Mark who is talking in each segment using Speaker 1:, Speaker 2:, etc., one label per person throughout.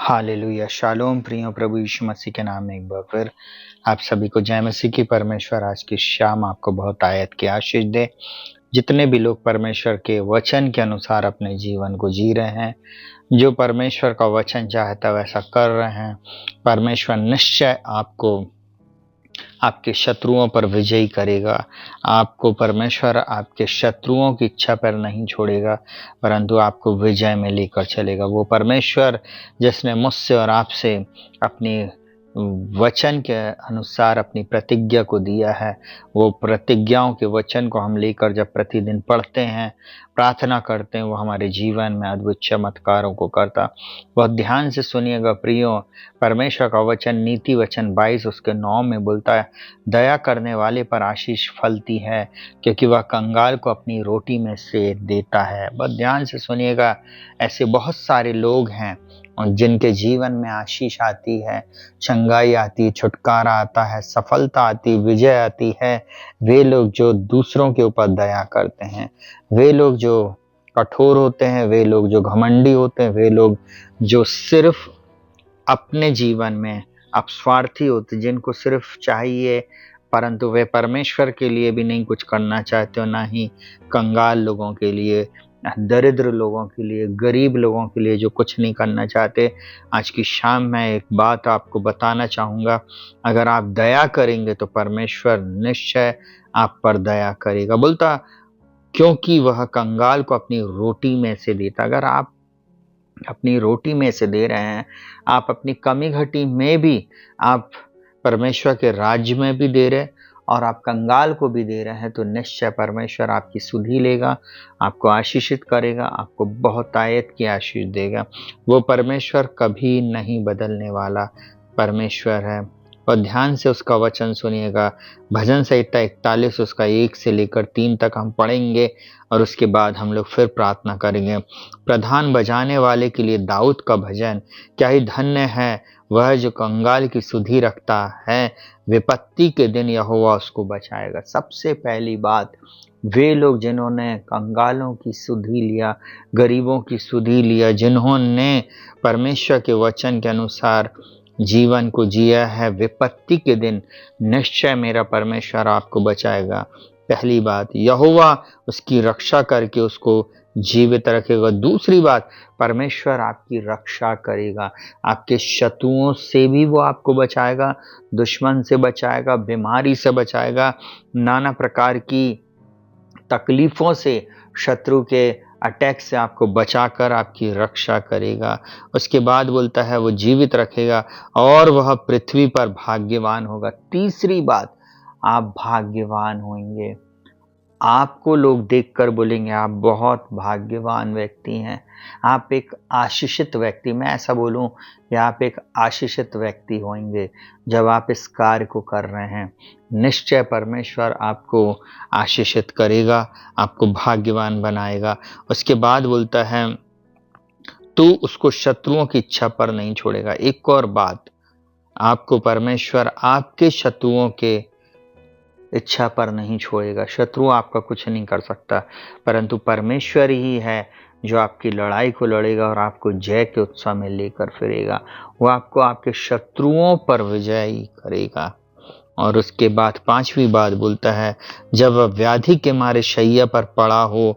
Speaker 1: Hallelujah, shalom प्रियो, प्रभु यीशु मसीह के नाम में एक बार फिर आप सभी को जय मसीह की। परमेश्वर आज की शाम आपको बहुत आयत की आशीष दे। जितने भी लोग परमेश्वर के वचन के अनुसार अपने जीवन को जी रहे हैं, जो परमेश्वर का वचन चाहता है वैसा कर रहे हैं, परमेश्वर निश्चय आपको आपके शत्रुओं पर विजयी करेगा। आपको परमेश्वर आपके शत्रुओं की इच्छा पर नहीं छोड़ेगा, परंतु आपको विजय में लेकर चलेगा। वो परमेश्वर जिसने मुझसे और आपसे अपनी वचन के अनुसार अपनी प्रतिज्ञा को दिया है, वो प्रतिज्ञाओं के वचन को हम लेकर जब प्रतिदिन पढ़ते हैं, प्रार्थना करते हैं, वो हमारे जीवन में अद्भुत चमत्कारों को करता। बहुत ध्यान से सुनिएगा प्रियो, परमेश्वर का वचन नीति वचन 22 उसके 9 में बोलता है, दया करने वाले पर आशीष फलती है, क्योंकि वह कंगाल को अपनी रोटी में से देता है। बहुत ध्यान से सुनिएगा, ऐसे बहुत सारे लोग हैं और जिनके जीवन में आशीष आती है, चंगाई आती, छुटकारा आता है, सफलता आती, विजय आती है। वे लोग जो दूसरों के ऊपर दया करते हैं, वे लोग जो कठोर होते हैं, वे लोग जो घमंडी होते हैं, वे लोग जो सिर्फ अपने जीवन में अपस्वार्थी होते, जिनको सिर्फ चाहिए, परंतु वे परमेश्वर के लिए भी नहीं कुछ करना चाहते और ना ही कंगाल लोगों के लिए, दरिद्र लोगों के लिए, गरीब लोगों के लिए जो कुछ नहीं करना चाहते। आज की शाम मैं एक बात आपको बताना चाहूँगा, अगर आप दया करेंगे तो परमेश्वर निश्चय आप पर दया करेगा। बोलता, क्योंकि वह कंगाल को अपनी रोटी में से देता। अगर आप अपनी रोटी में से दे रहे हैं, आप अपनी कमी घटी में भी आप परमेश्वर के राज्य में भी दे रहे और आप कंगाल को भी दे रहे हैं, तो निश्चय परमेश्वर आपकी सुधि लेगा, आपको आशीषित करेगा, आपको बहुत आयत की आशीष देगा। वो परमेश्वर कभी नहीं बदलने वाला परमेश्वर है। और ध्यान से उसका वचन सुनिएगा, भजन संहिता 41 उसका 1 से लेकर 3 तक हम पढ़ेंगे और उसके बाद हम लोग फिर प्रार्थना करेंगे। प्रधान बजाने वाले के लिए दाऊद का भजन, क्या ही धन्य है वह जो कंगाल की सुधि रखता है, विपत्ति के दिन यहोवा उसको बचाएगा। सबसे पहली बात, वे लोग जिन्होंने कंगालों की सुधि लिया, गरीबों की सुधि लिया, जिन्होंने परमेश्वर के वचन के अनुसार जीवन को जिया है, विपत्ति के दिन निश्चय मेरा परमेश्वर आपको बचाएगा। पहली बात, यहोवा उसकी रक्षा करके उसको जीवित रखेगा। दूसरी बात, परमेश्वर आपकी रक्षा करेगा, आपके शत्रुओं से भी वो आपको बचाएगा, दुश्मन से बचाएगा, बीमारी से बचाएगा, नाना प्रकार की तकलीफों से, शत्रु के अटैक से आपको बचाकर आपकी रक्षा करेगा। उसके बाद बोलता है वो जीवित रखेगा और वह पृथ्वी पर भाग्यवान होगा। तीसरी बात, आप भाग्यवान होंगे, आपको लोग देखकर बोलेंगे आप बहुत भाग्यवान व्यक्ति हैं, आप एक आशीषित व्यक्ति, मैं ऐसा बोलूं कि आप एक आशीषित व्यक्ति होंगे जब आप इस कार्य को कर रहे हैं। निश्चय परमेश्वर आपको आशीषित करेगा, आपको भाग्यवान बनाएगा। उसके बाद बोलता है तू उसको शत्रुओं की इच्छा पर नहीं छोड़ेगा। एक और बात, आपको परमेश्वर आपके शत्रुओं के इच्छा पर नहीं छोड़ेगा। शत्रु आपका कुछ नहीं कर सकता, परंतु परमेश्वर ही है जो आपकी लड़ाई को लड़ेगा और आपको जय के उत्सव में लेकर फिरेगा। वो आपको आपके शत्रुओं पर विजयी करेगा। और उसके बाद पांचवी बात बोलता है, जब वह व्याधि के मारे शैया पर पड़ा हो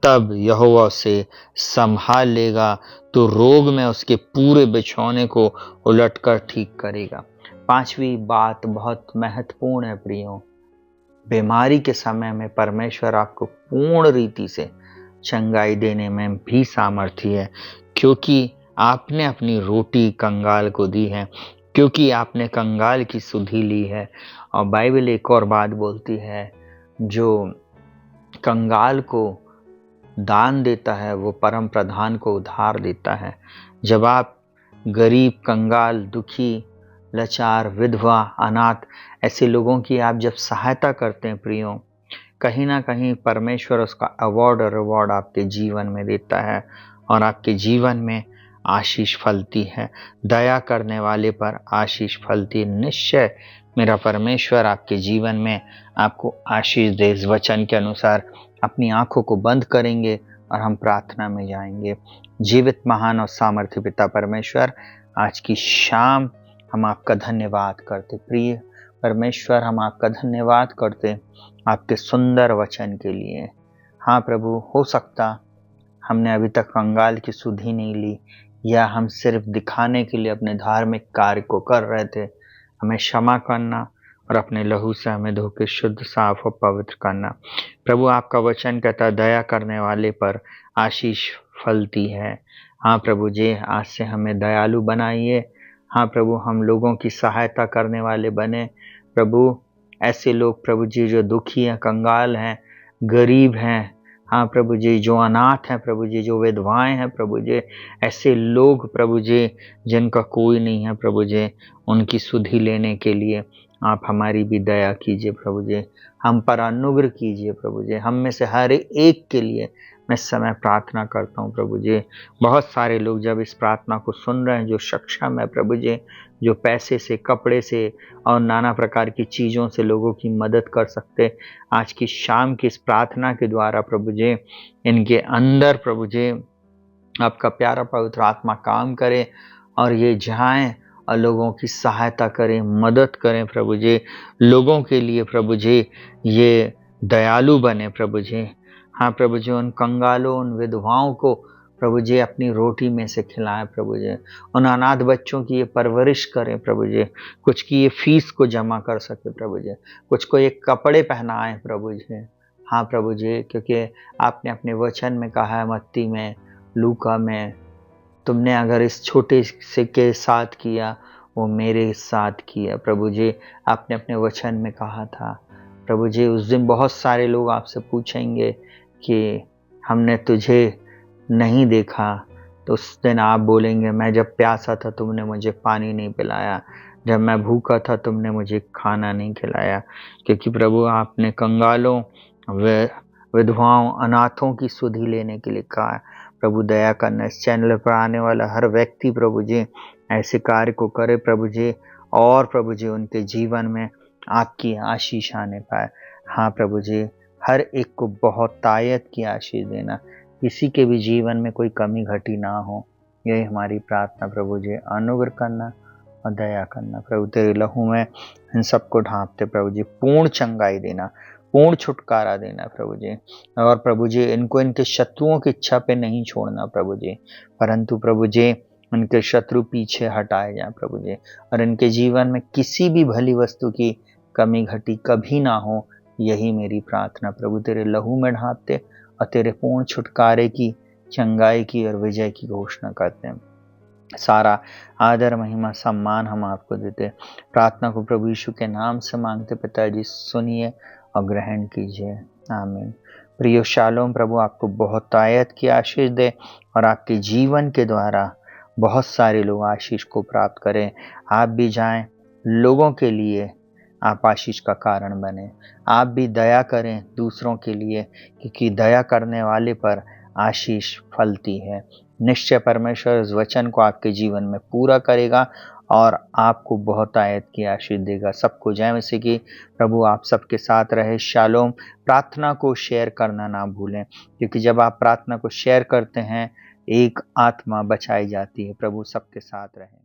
Speaker 1: तब यहोवा उसे संभाल लेगा, तो रोग में उसके पूरे बिछौने को उलटकर ठीक करेगा। पांचवी बात बहुत महत्वपूर्ण है प्रियो, बीमारी के समय में परमेश्वर आपको पूर्ण रीति से चंगाई देने में भी सामर्थ्य है, क्योंकि आपने अपनी रोटी कंगाल को दी है, क्योंकि आपने कंगाल की सुधि ली है। और बाइबल एक और बात बोलती है, जो कंगाल को दान देता है वो परम प्रधान को उधार देता है। जब आप गरीब, कंगाल, दुखी, लाचार, विधवा, अनाथ, ऐसे लोगों की आप जब सहायता करते हैं प्रियो, कहीं ना कहीं परमेश्वर उसका अवार्ड और रिवॉर्ड आपके जीवन में देता है और आपके जीवन में आशीष फलती है। दया करने वाले पर आशीष फलती। निश्चय मेरा परमेश्वर आपके जीवन में आपको आशीष दे। इस वचन के अनुसार अपनी आंखों को बंद करेंगे और हम प्रार्थना में जाएंगे। जीवित, महान और सामर्थ्य पिता परमेश्वर, आज की शाम हम आपका धन्यवाद करते। प्रिय परमेश्वर, हम आपका धन्यवाद करते आपके सुंदर वचन के लिए। हाँ प्रभु, हो सकता हमने अभी तक कंगाल की सुधि नहीं ली, या हम सिर्फ दिखाने के लिए अपने धार्मिक कार्य को कर रहे थे। हमें क्षमा करना और अपने लहू से हमें धो के शुद्ध, साफ और पवित्र करना। प्रभु, आपका वचन कहता है दया करने वाले पर आशीष फलती है। हाँ प्रभु जी, आज से हमें दयालु बनाइए। हाँ प्रभु, हम लोगों की सहायता करने वाले बने। प्रभु, ऐसे लोग प्रभु जी जो दुखी हैं, कंगाल हैं, गरीब हैं, हाँ प्रभु जी जो अनाथ हैं, प्रभु जी जो विधवाएं हैं, प्रभु जी ऐसे लोग प्रभु जी जिनका कोई नहीं है, प्रभु जी उनकी सुधि लेने के लिए आप हमारी भी दया कीजिए प्रभु जी, हम पर अनुग्रह कीजिए प्रभु जी। हम में से हर एक के लिए मैं इस समय प्रार्थना करता हूँ प्रभु जी। बहुत सारे लोग जब इस प्रार्थना को सुन रहे हैं, जो सक्षम है प्रभु जी, जो पैसे से, कपड़े से और नाना प्रकार की चीज़ों से लोगों की मदद कर सकते, आज की शाम की इस प्रार्थना के द्वारा प्रभु जी इनके अंदर प्रभु जी आपका प्यारा पवित्र आत्मा काम करे और ये जाएं और लोगों की सहायता करें, मदद करें प्रभु जी, लोगों के लिए प्रभु जी ये दयालु बने प्रभु जी। हाँ प्रभु जी, उन कंगालों, उन विधवाओं को प्रभु जी अपनी रोटी में से खिलाएं प्रभु जी। उन अनाथ बच्चों की ये परवरिश करें प्रभु जी, कुछ की ये फीस को जमा कर सके प्रभु जी, कुछ को ये कपड़े पहनाएं प्रभु जी। हाँ प्रभु जी, क्योंकि आपने अपने वचन में कहा है, मत्ती में, लूका में, तुमने अगर इस छोटे से के साथ किया, वो मेरे साथ किया प्रभु जी। आपने अपने वचन में कहा था प्रभु जी, उस दिन बहुत सारे लोग आपसे पूछेंगे कि हमने तुझे नहीं देखा, तो उस दिन आप बोलेंगे, मैं जब प्यासा था तुमने मुझे पानी नहीं पिलाया, जब मैं भूखा था तुमने मुझे खाना नहीं खिलाया। क्योंकि प्रभु आपने कंगालों, विधवाओं, अनाथों की सुधि लेने के लिए कहा। प्रभु दया करना, इस चैनल पर आने वाला हर व्यक्ति प्रभु जी ऐसे कार्य को करे प्रभु जी, और प्रभु जी उनके जीवन में आपकी आशीष आने पाए। हाँ प्रभु जी, हर एक को बहुत तायत की आशीष देना, किसी के भी जीवन में कोई कमी घटी ना हो, यही हमारी प्रार्थना प्रभु जी। अनुग्रह करना और दया करना प्रभु, तेरे लहू में इन सबको ढांपते प्रभु जी, पूर्ण चंगाई देना, पूर्ण छुटकारा देना प्रभु जी। और प्रभु जी इनको इनके शत्रुओं की इच्छा पे नहीं छोड़ना प्रभु जी, परंतु प्रभु जी इनके शत्रु पीछे हटाए जाए प्रभु जी, और इनके जीवन में किसी भी भली वस्तु की कमी घटी कभी ना हो, यही मेरी प्रार्थना प्रभु। तेरे लहू में ढांपते और तेरे पूर्ण छुटकारे की, चंगाई की और विजय की घोषणा करते हैं। सारा आदर, महिमा, सम्मान हम आपको देते। प्रार्थना को प्रभु यीशु के नाम से मांगते पिताजी, सुनिए और ग्रहण कीजिए, आमीन। प्रियो शालोम, प्रभु आपको बहुत तायत की आशीष दे और आपके जीवन के द्वारा बहुत सारे लोग आशीष को प्राप्त करें। आप भी जाएं, लोगों के लिए आप आशीष का कारण बने। आप भी दया करें दूसरों के लिए, क्योंकि दया करने वाले पर आशीष फलती है। निश्चय परमेश्वर इस वचन को आपके जीवन में पूरा करेगा और आपको बहुत आयत की आशीष देगा। सबको जय मसीह की। प्रभु आप सबके साथ रहे। शालोम। प्रार्थना को शेयर करना ना भूलें, क्योंकि जब आप प्रार्थना को शेयर करते हैं, एक आत्मा बचाई जाती है। प्रभु सबके साथ रहे।